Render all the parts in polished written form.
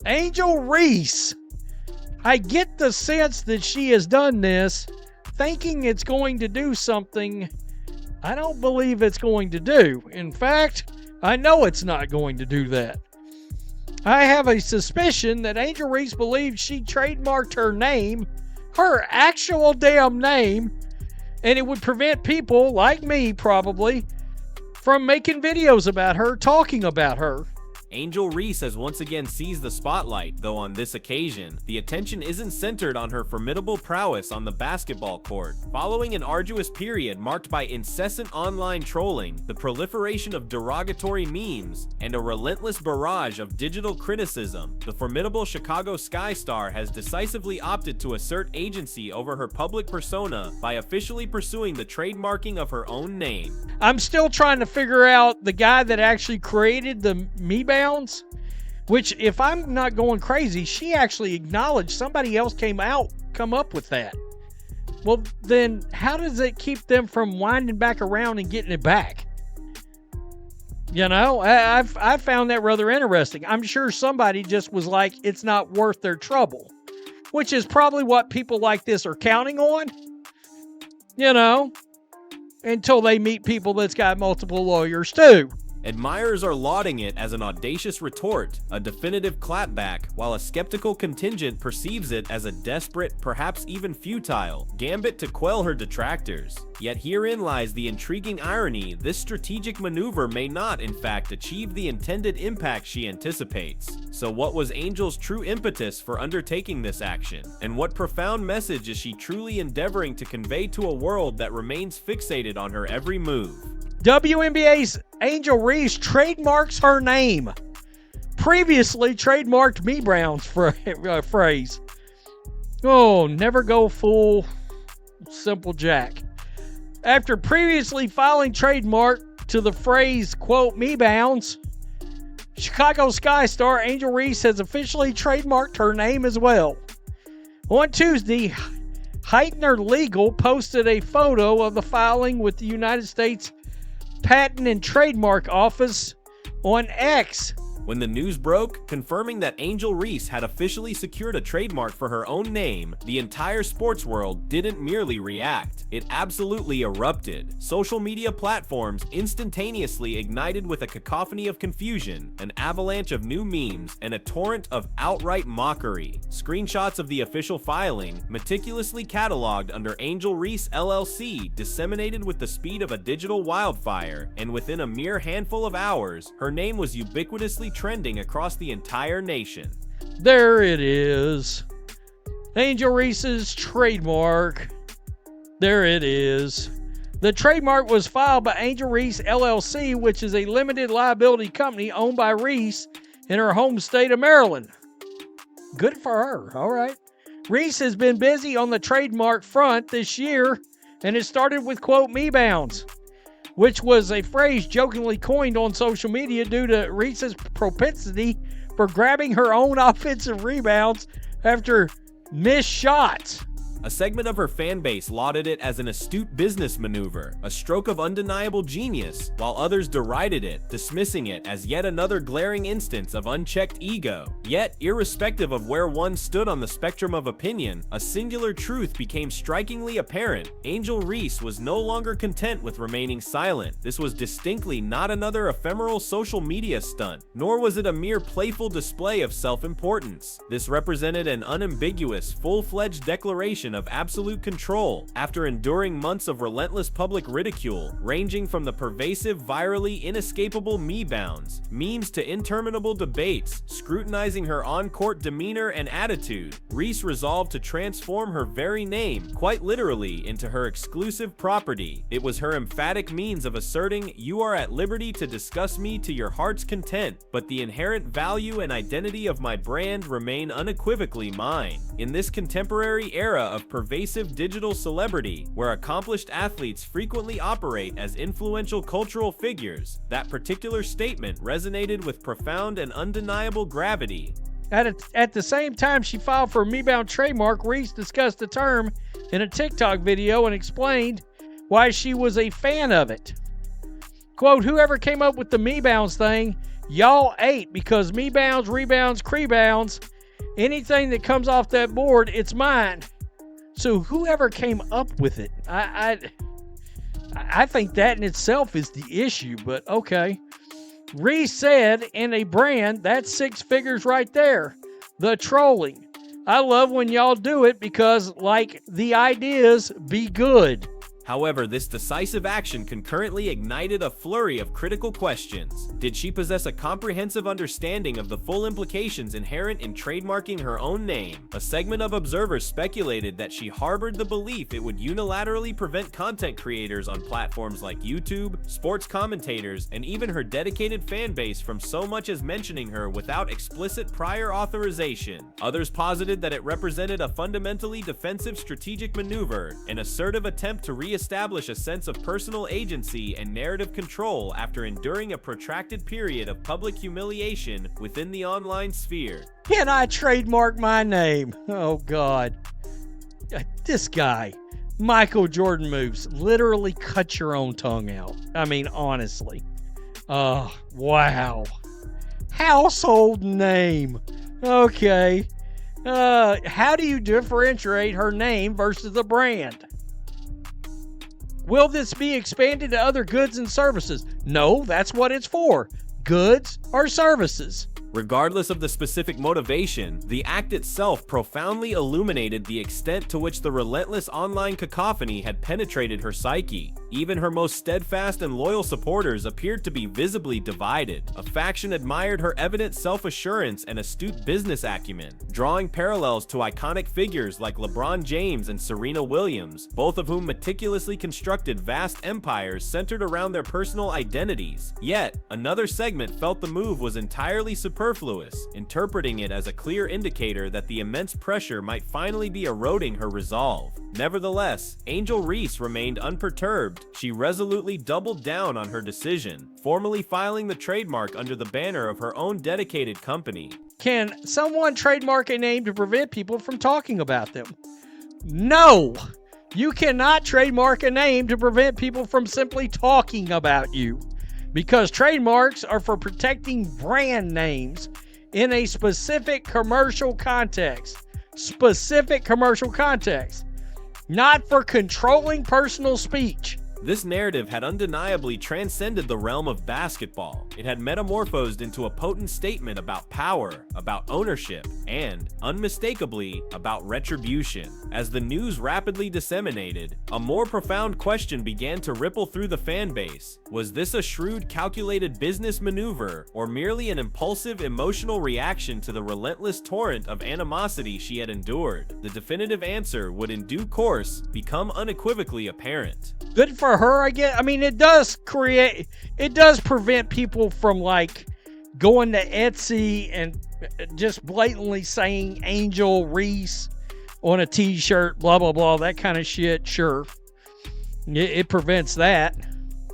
Angel Reese. I get the sense that she has done this thinking it's going to do something I don't believe it's going to do. In fact, I know it's not going to do that. I have a suspicion that Angel Reese believes she trademarked her name, her actual damn name, and it would prevent people like me probably from making videos about her, talking about her. Angel Reese has once again seized the spotlight, though on this occasion, the attention isn't centered on her formidable prowess on the basketball court. Following an arduous period marked by incessant online trolling, the proliferation of derogatory memes, and a relentless barrage of digital criticism, the formidable Chicago Sky star has decisively opted to assert agency over her public persona by officially pursuing the trademarking of her own name. I'm still trying to figure out the guy that actually created the Me Bounds, which, if I'm not going crazy, she actually acknowledged somebody else come up with that. Well, then how does it keep them from winding back around and getting it back? You know, I found that rather interesting. I'm sure somebody just was like, it's not worth their trouble, which is probably what people like this are counting on, you know, until they meet people that's got multiple lawyers too. Admirers are lauding it as an audacious retort, a definitive clapback, while a skeptical contingent perceives it as a desperate, perhaps even futile, gambit to quell her detractors. Yet herein lies the intriguing irony: this strategic maneuver may not, in fact, achieve the intended impact she anticipates. So what was Angel's true impetus for undertaking this action? And what profound message is she truly endeavoring to convey to a world that remains fixated on her every move? WNBA's Angel Reese trademarks her name. Previously trademarked Me Brown's phrase. Oh, never go full simple Jack. After previously filing trademark to the phrase, quote, Me Bounds, Chicago Sky star Angel Reese has officially trademarked her name as well. On Tuesday, Heitner Legal posted a photo of the filing with the United States Patent and Trademark Office on X. When the news broke, confirming that Angel Reese had officially secured a trademark for her own name, the entire sports world didn't merely react. It absolutely erupted. Social media platforms instantaneously ignited with a cacophony of confusion, an avalanche of new memes, and a torrent of outright mockery. Screenshots of the official filing, meticulously cataloged under Angel Reese LLC, disseminated with the speed of a digital wildfire, and within a mere handful of hours, her name was ubiquitously trending across the entire nation. There it is. Angel Reese's trademark. There it is. The trademark was filed by Angel Reese LLC, which is a limited liability company owned by Reese in her home state of Maryland. Good for her. All right. Reese has been busy on the trademark front this year, and it started with, quote, Me Bounds, which was a phrase jokingly coined on social media due to Reese's propensity for grabbing her own offensive rebounds after missed shots. A segment of her fan base lauded it as an astute business maneuver, a stroke of undeniable genius, while others derided it, dismissing it as yet another glaring instance of unchecked ego. Yet, irrespective of where one stood on the spectrum of opinion, a singular truth became strikingly apparent. Angel Reese was no longer content with remaining silent. This was distinctly not another ephemeral social media stunt, nor was it a mere playful display of self-importance. This represented an unambiguous, full-fledged declaration of absolute control after enduring months of relentless public ridicule, ranging from the pervasive, virally inescapable Me Bounds, memes to interminable debates, scrutinizing her on-court demeanor and attitude. Reese resolved to transform her very name, quite literally, into her exclusive property. It was her emphatic means of asserting, "You are at liberty to discuss me to your heart's content, but the inherent value and identity of my brand remain unequivocally mine." In this contemporary era of pervasive digital celebrity, where accomplished athletes frequently operate as influential cultural figures, that particular statement resonated with profound and undeniable gravity. At the same time she filed for a Me Bound trademark, Reese discussed the term in a TikTok video and explained why she was a fan of it. Quote, "Whoever came up with the Me Bounds thing Y'all ate because me bounds, rebounds, crebounds, anything that comes off that board, it's mine. So whoever came up with it, I think that in itself is the issue, but okay. Reese said, in a brand, that's 6 figures right there. The trolling. I love when y'all do it because, like, the ideas be good. However, this decisive action concurrently ignited a flurry of critical questions. Did she possess a comprehensive understanding of the full implications inherent in trademarking her own name? A segment of observers speculated that she harbored the belief it would unilaterally prevent content creators on platforms like YouTube, sports commentators, and even her dedicated fan base from so much as mentioning her without explicit prior authorization. Others posited that it represented a fundamentally defensive strategic maneuver, an assertive attempt to establish a sense of personal agency and narrative control after enduring a protracted period of public humiliation within the online sphere. Can I trademark my name? Oh, God. This guy, Michael Jordan moves, literally cut your own tongue out. I mean, honestly. Oh, wow. Household name. Okay. How do you differentiate her name versus the brand? Will this be expanded to other goods and services? No, that's what it's for. Goods or services. Regardless of the specific motivation, the act itself profoundly illuminated the extent to which the relentless online cacophony had penetrated her psyche. Even her most steadfast and loyal supporters appeared to be visibly divided. A faction admired her evident self-assurance and astute business acumen, drawing parallels to iconic figures like LeBron James and Serena Williams, both of whom meticulously constructed vast empires centered around their personal identities. Yet, another segment felt the move was entirely superfluous, interpreting it as a clear indicator that the immense pressure might finally be eroding her resolve. Nevertheless, Angel Reese remained unperturbed. She resolutely doubled down on her decision, formally filing the trademark under the banner of her own dedicated company. Can someone trademark a name to prevent people from talking about them? No! You cannot trademark a name to prevent people from simply talking about you, because trademarks are for protecting brand names in a specific commercial context. Specific commercial context. Not for controlling personal speech. This narrative had undeniably transcended the realm of basketball. It had metamorphosed into a potent statement about power, about ownership, and, unmistakably, about retribution. As the news rapidly disseminated, a more profound question began to ripple through the fan base. Was this a shrewd, calculated business maneuver, or merely an impulsive, emotional reaction to the relentless torrent of animosity she had endured? The definitive answer would in due course become unequivocally apparent. Good for her, I guess. I mean, it does prevent people from, like, going to Etsy and just blatantly saying Angel Reese on a t-shirt, blah, blah, blah, that kind of shit. Sure. It prevents that.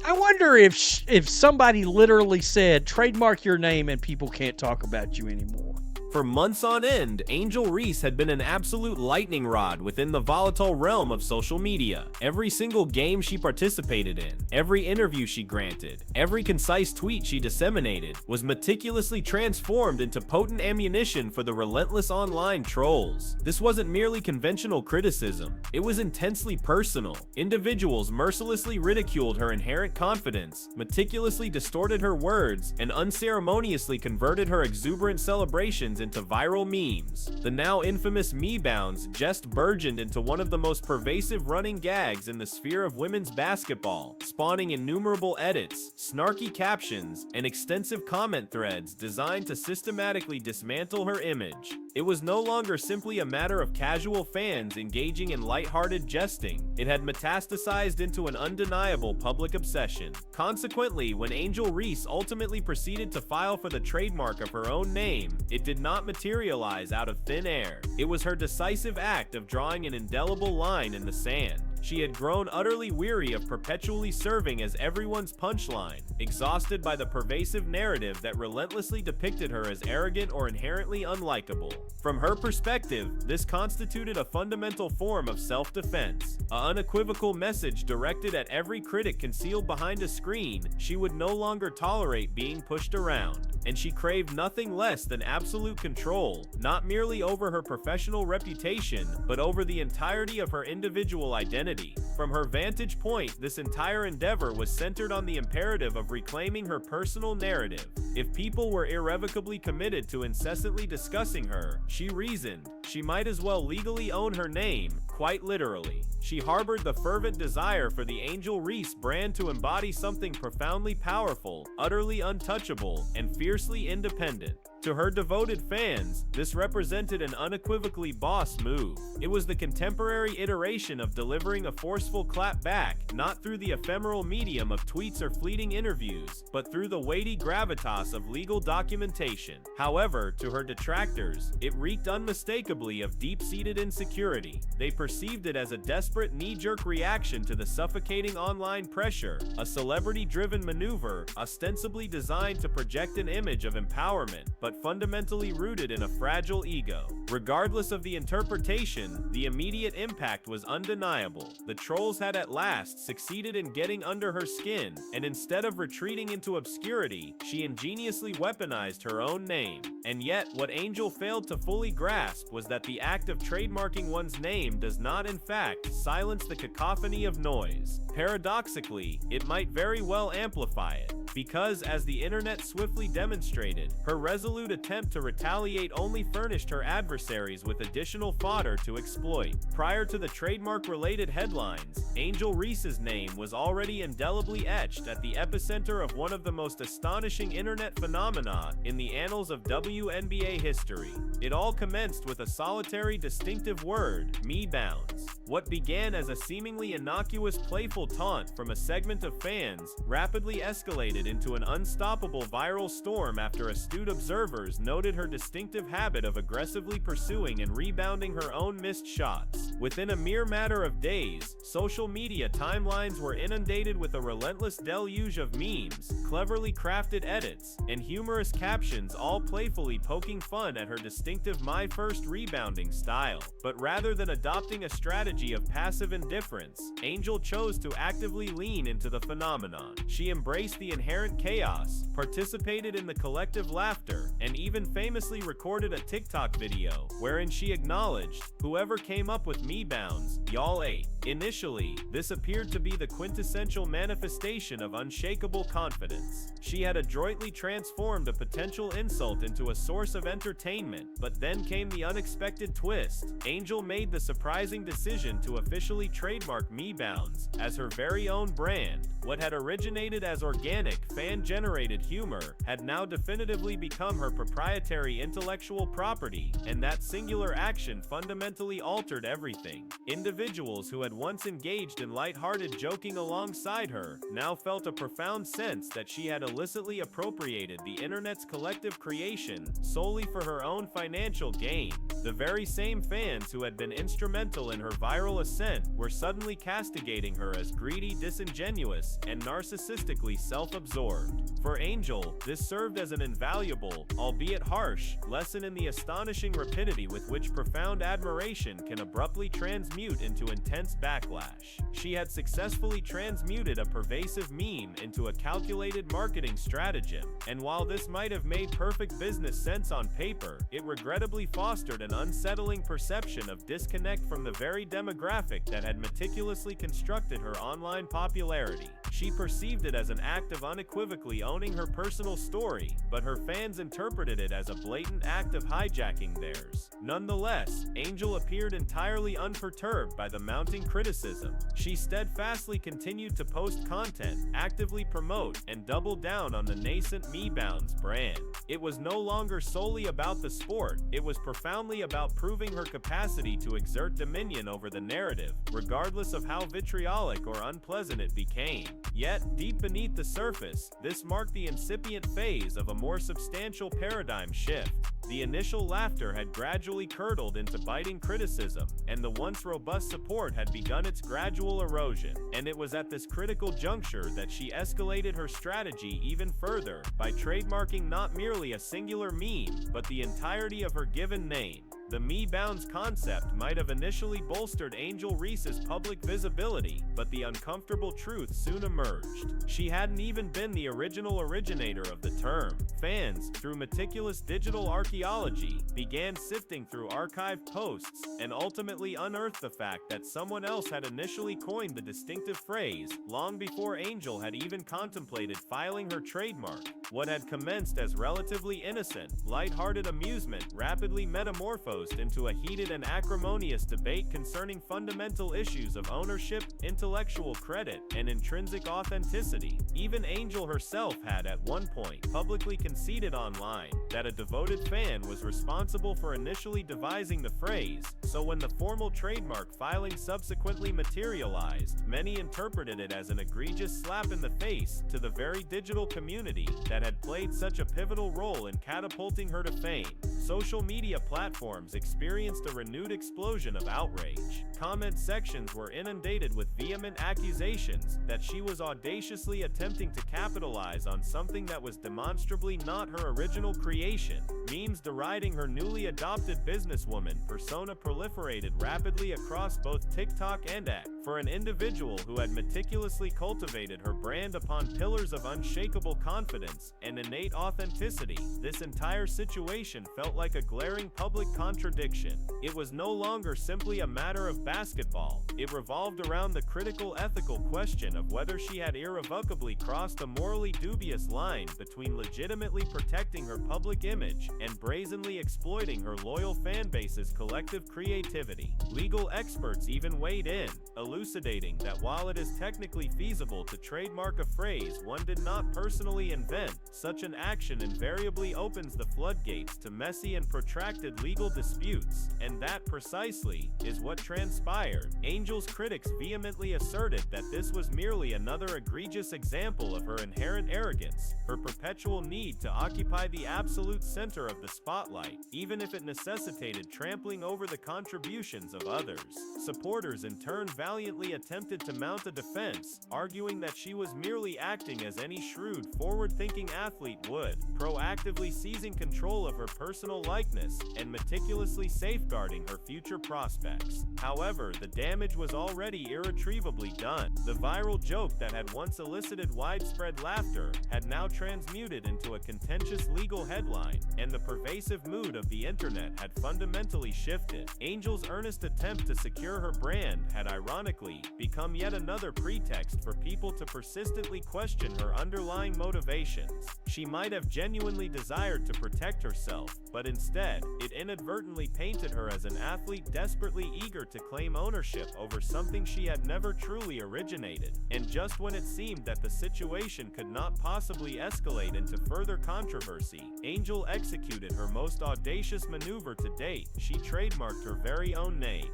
I wonder if somebody literally said, trademark your name and people can't talk about you anymore. For months on end, Angel Reese had been an absolute lightning rod within the volatile realm of social media. Every single game she participated in, every interview she granted, every concise tweet she disseminated was meticulously transformed into potent ammunition for the relentless online trolls. This wasn't merely conventional criticism, it was intensely personal. Individuals mercilessly ridiculed her inherent confidence, meticulously distorted her words, and unceremoniously converted her exuberant celebrations into viral memes. The now infamous me bounds just burgeoned into one of the most pervasive running gags in the sphere of women's basketball, spawning innumerable edits, snarky captions, and extensive comment threads designed to systematically dismantle her image. It was no longer simply a matter of casual fans engaging in lighthearted jesting. It had metastasized into an undeniable public obsession. Consequently, when Angel Reese ultimately proceeded to file for the trademark of her own name, it did not materialize out of thin air. It was her decisive act of drawing an indelible line in the sand. She had grown utterly weary of perpetually serving as everyone's punchline, exhausted by the pervasive narrative that relentlessly depicted her as arrogant or inherently unlikable. From her perspective, this constituted a fundamental form of self-defense, an unequivocal message directed at every critic concealed behind a screen. She would no longer tolerate being pushed around, and she craved nothing less than absolute control, not merely over her professional reputation, but over the entirety of her individual identity. From her vantage point, this entire endeavor was centered on the imperative of reclaiming her personal narrative. If people were irrevocably committed to incessantly discussing her, she reasoned, she might as well legally own her name, quite literally. She harbored the fervent desire for the Angel Reese brand to embody something profoundly powerful, utterly untouchable, and fiercely independent. To her devoted fans, this represented an unequivocally boss move. It was the contemporary iteration of delivering a forceful clap back, not through the ephemeral medium of tweets or fleeting interviews, but through the weighty gravitas of legal documentation. However, to her detractors, it reeked unmistakably of deep-seated insecurity. They perceived it as a desperate knee-jerk reaction to the suffocating online pressure, a celebrity-driven maneuver ostensibly designed to project an image of empowerment, but fundamentally rooted in a fragile ego. Regardless of the interpretation, the immediate impact was undeniable. The trolls had at last succeeded in getting under her skin, and instead of retreating into obscurity, she ingeniously weaponized her own name. And yet, what Angel failed to fully grasp was that the act of trademarking one's name does not, in fact, silence the cacophony of noise. Paradoxically, it might very well amplify it. Because, as the internet swiftly demonstrated, her resolute attempt to retaliate only furnished her adversaries with additional fodder to exploit. Prior to the trademark-related headlines, Angel Reese's name was already indelibly etched at the epicenter of one of the most astonishing internet phenomena in the annals of WNBA history. It all commenced with a solitary distinctive word, "me bounds." What began as a seemingly innocuous playful taunt from a segment of fans rapidly escalated into an unstoppable viral storm after astute observers noted her distinctive habit of aggressively pursuing and rebounding her own missed shots. Within a mere matter of days, social media timelines were inundated with a relentless deluge of memes, cleverly crafted edits, and humorous captions, all playfully poking fun at her distinctive "my first rebounding" style. But rather than adopting a strategy of passive indifference, Angel chose to actively lean into the phenomenon. She embraced the inherent chaos, participated in the collective laughter, and even famously recorded a TikTok video wherein she acknowledged, "Whoever came up with me bounds, y'all ate." Initially, this appeared to be the quintessential manifestation of unshakable confidence. She had adroitly transformed a potential insult into a source of entertainment, but then came the unexpected twist. Angel made the surprising decision to officially trademark me bounds as her very own brand. What had originated as organic, fan-generated humor had now definitively become her proprietary intellectual property, and that singular action fundamentally altered everything. Individuals who had once engaged in lighthearted joking alongside her now felt a profound sense that she had illicitly appropriated the internet's collective creation solely for her own financial gain. The very same fans who had been instrumental in her viral ascent were suddenly castigating her as greedy, disingenuous, and narcissistically self-absorbed. For Angel, this served as an invaluable, albeit harsh, lesson in the astonishing rapidity with which profound admiration can abruptly transmute into intense backlash. She had successfully transmuted a pervasive meme into a calculated marketing stratagem, and while this might have made perfect business sense on paper, it regrettably fostered an unsettling perception of disconnect from the very demographic that had meticulously constructed her online popularity. She perceived it as an act of unequivocally owning her personal story, but her fans interpreted it as a blatant act of hijacking theirs. Nonetheless, Angel appeared entirely unperturbed by the mounting criticism. She steadfastly continued to post content, actively promote, and double down on the nascent Me Bounds brand. It was no longer solely about the sport, it was profoundly about proving her capacity to exert dominion over the narrative, regardless of how vitriolic or unpleasant it became. Yet, deep beneath the surface, this marked the incipient phase of a more substantial paradigm shift. The initial laughter had gradually curdled into biting criticism, and the once robust support had begun its gradual erosion. And it was at this critical juncture that she escalated her strategy even further by trademarking not merely a singular meme, but the entirety of her given name. The Me Bounds concept might have initially bolstered Angel Reese's public visibility, but the uncomfortable truth soon emerged. She hadn't even been the original originator of the term. Fans, through meticulous digital archaeology, began sifting through archived posts and ultimately unearthed the fact that someone else had initially coined the distinctive phrase long before Angel had even contemplated filing her trademark. What had commenced as relatively innocent, lighthearted amusement rapidly metamorphosed into a heated and acrimonious debate concerning fundamental issues of ownership, intellectual credit, and intrinsic authenticity. Even Angel herself had at one point publicly conceded online that a devoted fan was responsible for initially devising the phrase, so when the formal trademark filing subsequently materialized, many interpreted it as an egregious slap in the face to the very digital community that had played such a pivotal role in catapulting her to fame. Social media platforms experienced a renewed explosion of outrage. Comment sections were inundated with vehement accusations that she was audaciously attempting to capitalize on something that was demonstrably not her original creation. Memes deriding her newly adopted businesswoman persona proliferated rapidly across both TikTok and X. For an individual who had meticulously cultivated her brand upon pillars of unshakable confidence and innate authenticity, this entire situation felt like a glaring public contradiction. It was no longer simply a matter of basketball. It revolved around the critical ethical question of whether she had irrevocably crossed a morally dubious line between legitimately protecting her public image and brazenly exploiting her loyal fanbase's collective creativity. Legal experts even weighed in, elucidating that while it is technically feasible to trademark a phrase one did not personally invent, such an action invariably opens the floodgates to messy and protracted legal disputes, and that precisely is what transpired. Angel's critics vehemently asserted that this was merely another egregious example of her inherent arrogance, her perpetual need to occupy the absolute center of the spotlight, even if it necessitated trampling over the contributions of others. Supporters in turn valiantly attempted to mount a defense, arguing that she was merely acting as any shrewd, forward-thinking athlete would, proactively seizing control of her personal likeness and meticulously safeguarding her future prospects. However, the damage was already irretrievably done. The viral joke that had once elicited widespread laughter had now transmuted into a contentious legal headline, and the pervasive mood of the internet had fundamentally shifted. Angel's earnest attempt to secure her brand had ironically become yet another pretext for people to persistently question her underlying motivations. She might have genuinely desired to protect herself, but instead, it inadvertently painted her as an athlete desperately eager to claim ownership over something she had never truly originated. And just when it seemed that the situation could not possibly escalate into further controversy, Angel executed her most audacious maneuver to date. She trademarked her very own name.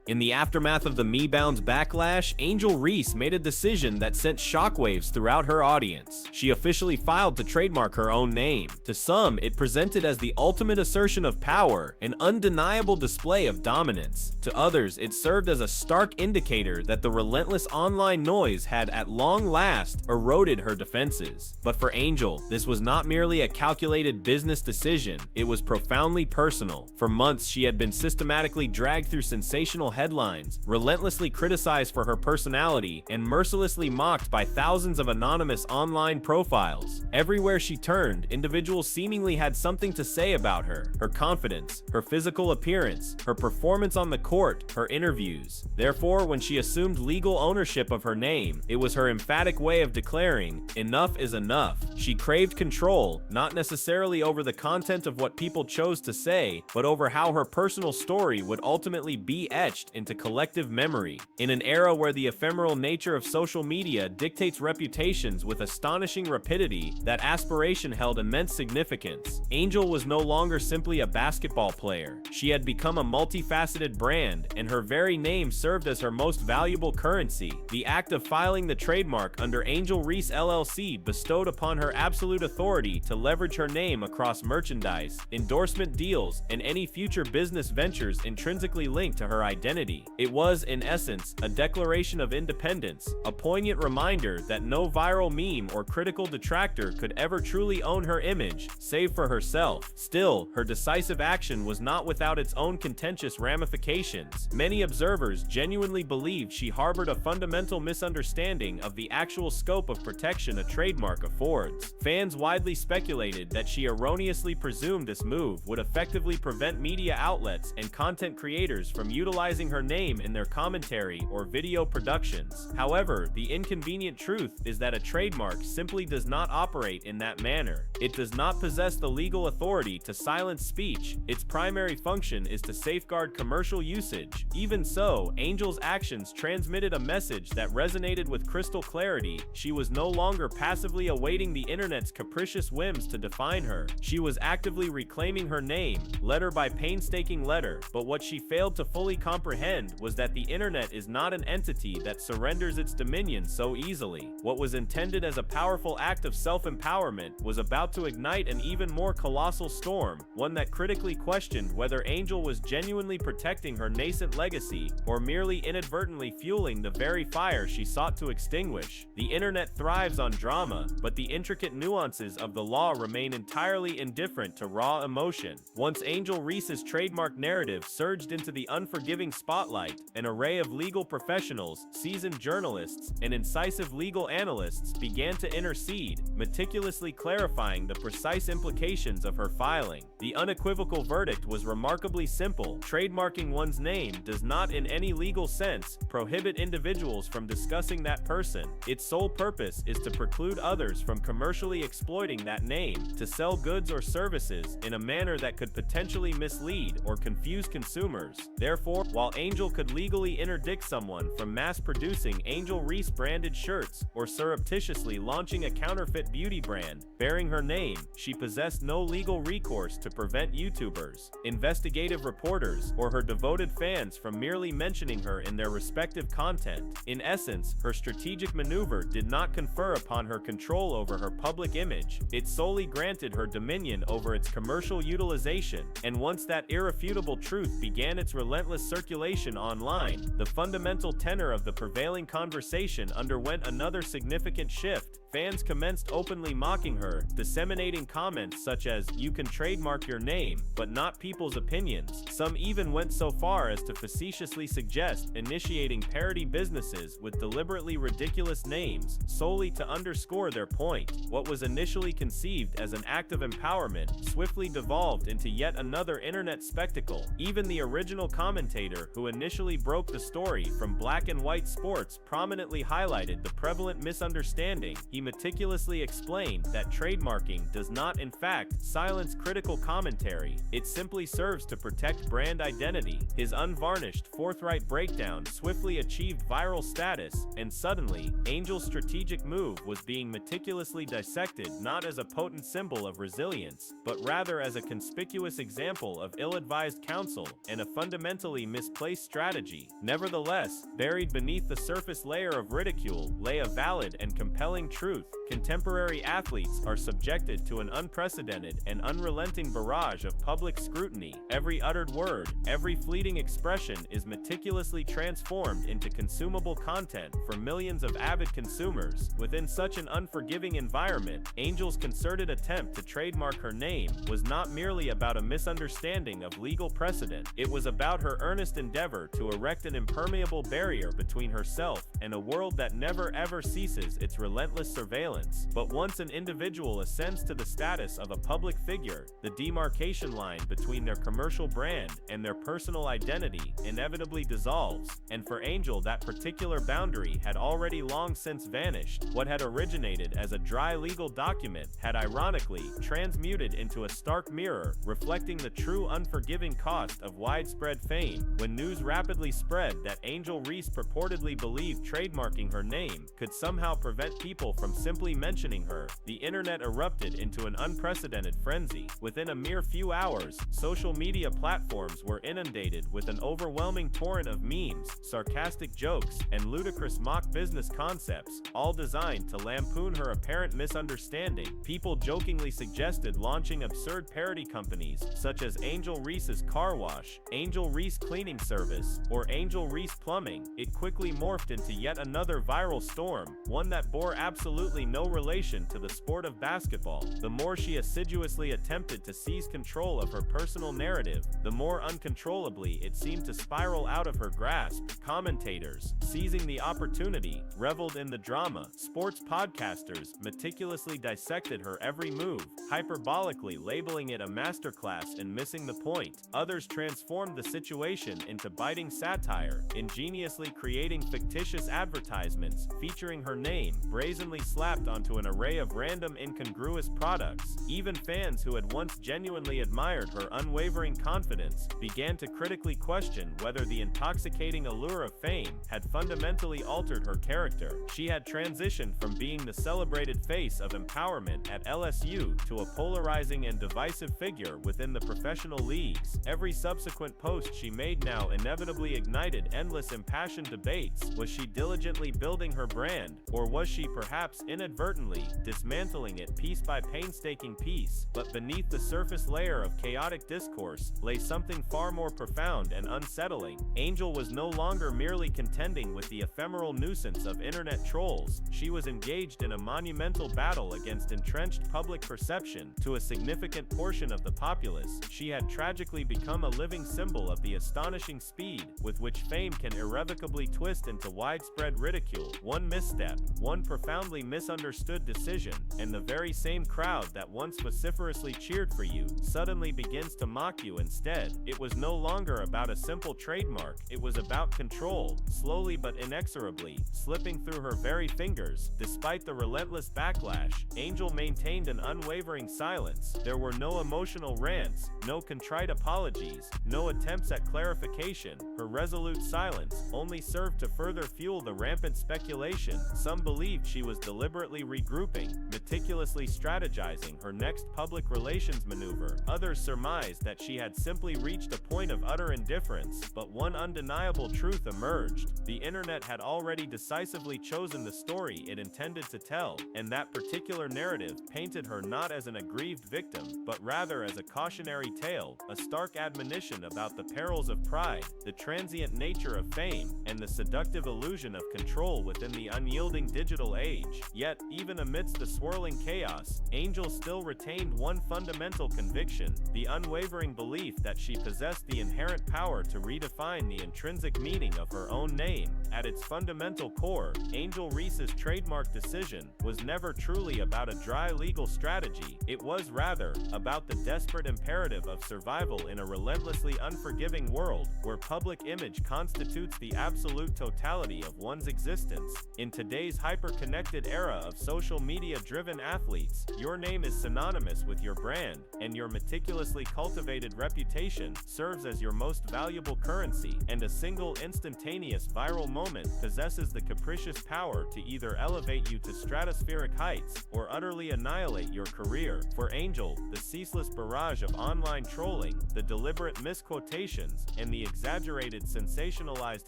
In the aftermath of the Me Bounds backlash, Angel Reese made a decision that sent shockwaves throughout her audience. She officially filed to trademark her own name. To some, it presented as the ultimate assertion of power, an undeniable display of dominance. To others, it served as a stark indicator that the relentless online noise had at long last eroded her defenses. But for Angel, this was not merely a calculated business decision, it was profoundly personal. For months, she had been systematically dragged through sensational headlines, relentlessly criticized for her personality, and mercilessly mocked by thousands of anonymous online profiles. Everywhere she turned, individuals seemingly had something to say about her: her confidence, her physical appearance, her performance on the court, her interviews. Therefore, when she assumed legal ownership of her name, it was her emphatic way of declaring, enough is enough. She craved control, not necessarily over the content of what people chose to say, but over how her personal story would ultimately be etched etched into collective memory. In an era where the ephemeral nature of social media dictates reputations with astonishing rapidity, that aspiration held immense significance. Angel was no longer simply a basketball player. She had become a multifaceted brand, and her very name served as her most valuable currency. The act of filing the trademark under Angel Reese LLC bestowed upon her absolute authority to leverage her name across merchandise, endorsement deals, and any future business ventures intrinsically linked to her identity. It was, in essence, a declaration of independence, a poignant reminder that no viral meme or critical detractor could ever truly own her image, save for herself. Still, her decisive action was not without its own contentious ramifications. Many observers genuinely believed she harbored a fundamental misunderstanding of the actual scope of protection a trademark affords. Fans widely speculated that she erroneously presumed this move would effectively prevent media outlets and content creators from utilizing her name in their commentary or video productions. However, the inconvenient truth is that a trademark simply does not operate in that manner. It does not possess the legal authority to silence speech. Its primary function is to safeguard commercial usage. Even so, Angel's actions transmitted a message that resonated with crystal clarity. She was no longer passively awaiting the internet's capricious whims to define her. She was actively reclaiming her name, letter by painstaking letter. But what she failed to fully comprehend was that the internet is not an entity that surrenders its dominion so easily. What was intended as a powerful act of self-empowerment was about to ignite an even more colossal storm, one that critically questioned whether Angel was genuinely protecting her nascent legacy or merely inadvertently fueling the very fire she sought to extinguish. The internet thrives on drama, but the intricate nuances of the law remain entirely indifferent to raw emotion. Once Angel Reese's trademark narrative surged into the unforgiving spotlight, an array of legal professionals, seasoned journalists, and incisive legal analysts began to intercede, meticulously clarifying the precise implications of her filing. The unequivocal verdict was remarkably simple. Trademarking one's name does not in any legal sense prohibit individuals from discussing that person. Its sole purpose is to preclude others from commercially exploiting that name to sell goods or services in a manner that could potentially mislead or confuse consumers. Therefore, while Angel could legally interdict someone from mass-producing Angel Reese branded shirts or surreptitiously launching a counterfeit beauty brand bearing her name, she possessed no legal recourse to prevent YouTubers, investigative reporters, or her devoted fans from merely mentioning her in their respective content. In essence, her strategic maneuver did not confer upon her control over her public image. It solely granted her dominion over its commercial utilization, and once that irrefutable truth began its relentless circulation online, the fundamental tenor of the prevailing conversation underwent another significant shift. Fans commenced openly mocking her, disseminating comments such as, "You can trademark your name, but not people's opinions." Some even went so far as to facetiously suggest initiating parody businesses with deliberately ridiculous names, solely to underscore their point. What was initially conceived as an act of empowerment swiftly devolved into yet another internet spectacle. Even the original commentator who initially broke the story from Black and White Sports prominently highlighted the prevalent misunderstanding. He meticulously explained that trademarking does not in fact silence critical commentary, it simply serves to protect brand identity. His unvarnished, forthright breakdown swiftly achieved viral status, and suddenly, Angel's strategic move was being meticulously dissected not as a potent symbol of resilience, but rather as a conspicuous example of ill-advised counsel and a fundamentally misplaced strategy. Nevertheless, buried beneath the surface layer of ridicule lay a valid and compelling truth. Contemporary athletes are subjected to an unprecedented and unrelenting barrage of public scrutiny. Every uttered word, every fleeting expression is meticulously transformed into consumable content for millions of avid consumers. Within such an unforgiving environment, Angel's concerted attempt to trademark her name was not merely about a misunderstanding of legal precedent. It was about her earnest endeavor to erect an impermeable barrier between herself and a world that never ever ceases its relentless surveillance. silence. But once an individual ascends to the status of a public figure, the demarcation line between their commercial brand and their personal identity inevitably dissolves, and for Angel that particular boundary had already long since vanished. What had originated as a dry legal document had ironically transmuted into a stark mirror, reflecting the true unforgiving cost of widespread fame. When news rapidly spread that Angel Reese purportedly believed trademarking her name could somehow prevent people from simply mentioning her, the internet erupted into an unprecedented frenzy. Within a mere few hours, social media platforms were inundated with an overwhelming torrent of memes, sarcastic jokes, and ludicrous mock business concepts, all designed to lampoon her apparent misunderstanding. People jokingly suggested launching absurd parody companies such as Angel Reese's Car Wash, Angel Reese Cleaning Service, or Angel Reese Plumbing. It quickly morphed into yet another viral storm, one that bore absolutely no relation to the sport of basketball. The more she assiduously attempted to seize control of her personal narrative, the more uncontrollably it seemed to spiral out of her grasp. Commentators, seizing the opportunity, reveled in the drama. Sports podcasters meticulously dissected her every move, hyperbolically labeling it a masterclass in missing the point. Others transformed the situation into biting satire, ingeniously creating fictitious advertisements featuring her name brazenly slapped onto an array of random incongruous products. Even fans who had once genuinely admired her unwavering confidence began to critically question whether the intoxicating allure of fame had fundamentally altered her character. She had transitioned from being the celebrated face of empowerment at LSU to a polarizing and divisive figure within the professional leagues. Every subsequent post she made now inevitably ignited endless impassioned debates. Was she diligently building her brand, or was she perhaps inadvertently dismantling it piece by painstaking piece? But beneath the surface layer of chaotic discourse lay something far more profound and unsettling. Angel was no longer merely contending with the ephemeral nuisance of internet trolls. She was engaged in a monumental battle against entrenched public perception. To a significant portion of the populace, she had tragically become a living symbol of the astonishing speed with which fame can irrevocably twist into widespread ridicule. One misstep, one profoundly misunderstood decision, and the very same crowd that once vociferously cheered for you suddenly begins to mock you instead. It was no longer about a simple trademark, it was about control, slowly but inexorably slipping through her very fingers. Despite the relentless backlash, Angel maintained an unwavering silence. There were no emotional rants, no contrite apologies, no attempts at clarification. Her resolute silence only served to further fuel the rampant speculation. Some believed she was deliberately regrouping, meticulously strategizing her next public relations maneuver. Others surmised that she had simply reached a point of utter indifference. But one undeniable truth emerged. The internet had already decisively chosen the story it intended to tell, and that particular narrative painted her not as an aggrieved victim, but rather as a cautionary tale, a stark admonition about the perils of pride, the transient nature of fame, and the seductive illusion of control within the unyielding digital age. Yet, even amidst the swirling chaos, Angel still retained one fundamental conviction, the unwavering belief that she possessed the inherent power to redefine the intrinsic meaning of her own name. At its fundamental core, Angel Reese's trademark decision was never truly about a dry legal strategy. It was rather about the desperate imperative of survival in a relentlessly unforgiving world where public image constitutes the absolute totality of one's existence. In today's hyper-connected era of social media-driven athletes, your name is synonymous with your brand, and your meticulously cultivated reputation serves as your most valuable currency, and a single instantaneous viral moment possesses the capricious power to either elevate you to stratospheric heights or utterly annihilate your career. For Angel, the ceaseless barrage of online trolling, the deliberate misquotations, and the exaggerated sensationalized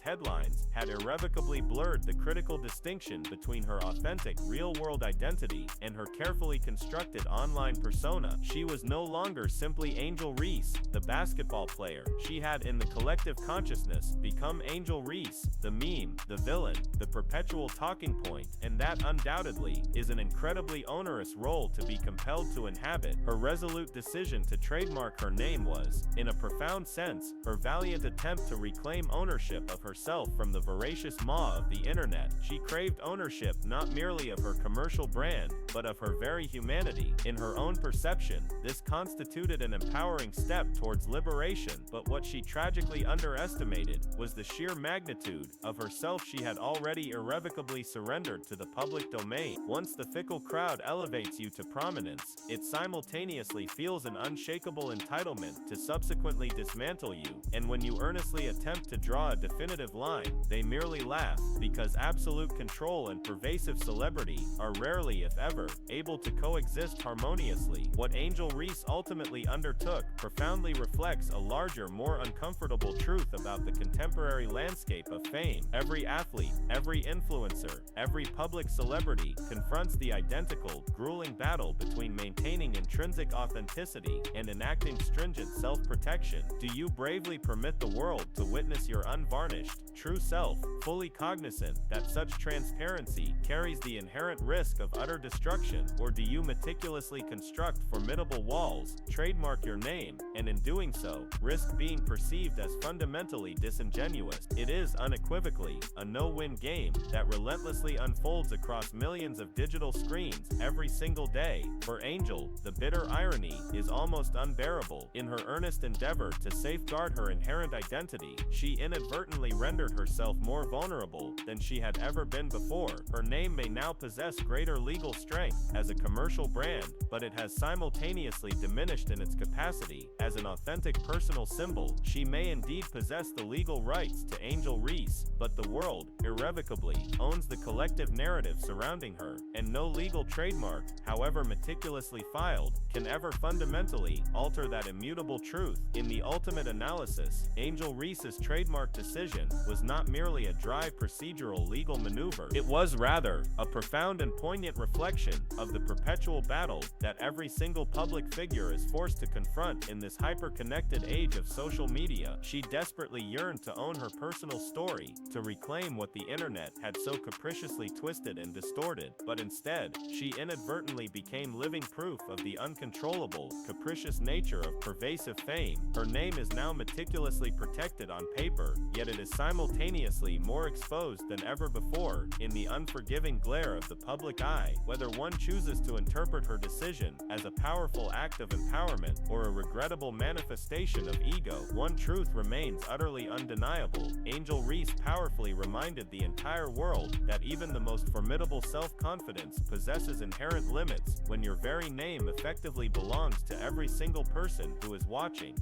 headlines had irrevocably blurred the critical distinction between her authentic, real-world identity and her carefully constructed online persona. She was no longer simply Angel Reese, the basketball player. She had, in the collective consciousness, become Angel Reese, the meme, the villain, the perpetual talking point, and that undoubtedly is an incredibly onerous role to be compelled to inhabit. Her resolute decision to trademark her name was, in a profound sense, her valiant attempt to reclaim ownership of herself from the voracious maw of the internet. She craved ownership not merely of her commercial brand, but of her very humanity. In her own perception, this constituted an empowering step towards liberation, but what she tragically underestimated was the sheer magnitude of herself she had already irrevocably surrendered to the public domain. Once the fickle crowd elevates you to prominence, it simultaneously feels an unshakable entitlement to subsequently dismantle you, and when you earnestly attempt to draw a definitive line, they merely laugh, because absolute control and pervasive celebrity are rarely, if ever, able to coexist harmoniously. What Angel Reese ultimately undertook profoundly reflects a larger, more uncomfortable truth about the contemporary landscape of fame. Every athlete, every influencer, every public celebrity confronts the identical, grueling battle between maintaining intrinsic authenticity and enacting stringent self-protection. Do you bravely permit the world to witness your unvarnished, true self, fully cognizant that such transparency carries the inherent risk of utter destruction, or do you meticulously construct formidable walls, trademark your name, and in doing so, risk being perceived as fundamentally disingenuous? It is unequivocally a no-win game that relentlessly unfolds across millions of digital screens every single day. For Angel, the bitter irony is almost unbearable. In her earnest endeavor to safeguard her inherent identity, she inadvertently rendered herself more vulnerable than she had ever been before. Her name may now possess greater legal strength as a commercial brand, but it has simultaneously diminished in its capacity as an authentic personal symbol. She may indeed possess the legal rights to Angel Reese, but the world, irrevocably, owns the collective narrative surrounding her, and no legal trademark, however meticulously filed, can ever fundamentally alter that immutable truth. In the ultimate analysis, Angel Reese's trademark decision was not merely a dry procedural legal maneuver. It was rather a profound and poignant reflection of the perpetual battle that every single public figure is forced to confront in this hyper-connected age of social media. She desperately yearned to own her personal story, to reclaim what the internet had so capriciously twisted and distorted, but instead, she inadvertently became living proof of the uncontrollable, capricious nature of pervasive fame. Her name is now meticulously protected on paper, yet it is simultaneously more exposed than ever before in the unforgiving glare of the public eye. Whether one chooses to interpret her decision as a powerful act of empowerment or a regrettable manifestation of ego, one truth remains utterly undeniable. Angel Reese powerfully reminded the entire world that even the most formidable self-confidence possesses inherent limits when your very name effectively belongs to every single person who is watching.